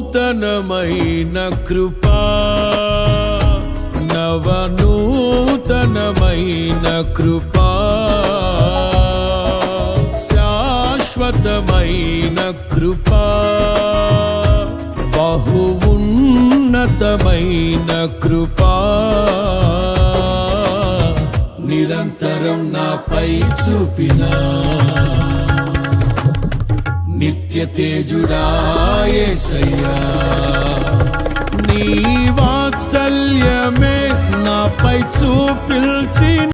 నూతనమైన కృపా నవనూతనమైన కృపా శాశ్వతమైన కృపా బహు ఉన్నతమైన కృపా నిరంతరం నాపై చూపినా నిత్య తేజుడా యేసయ్యా నీ వాత్సల్యమే నాపై చూపిల్చి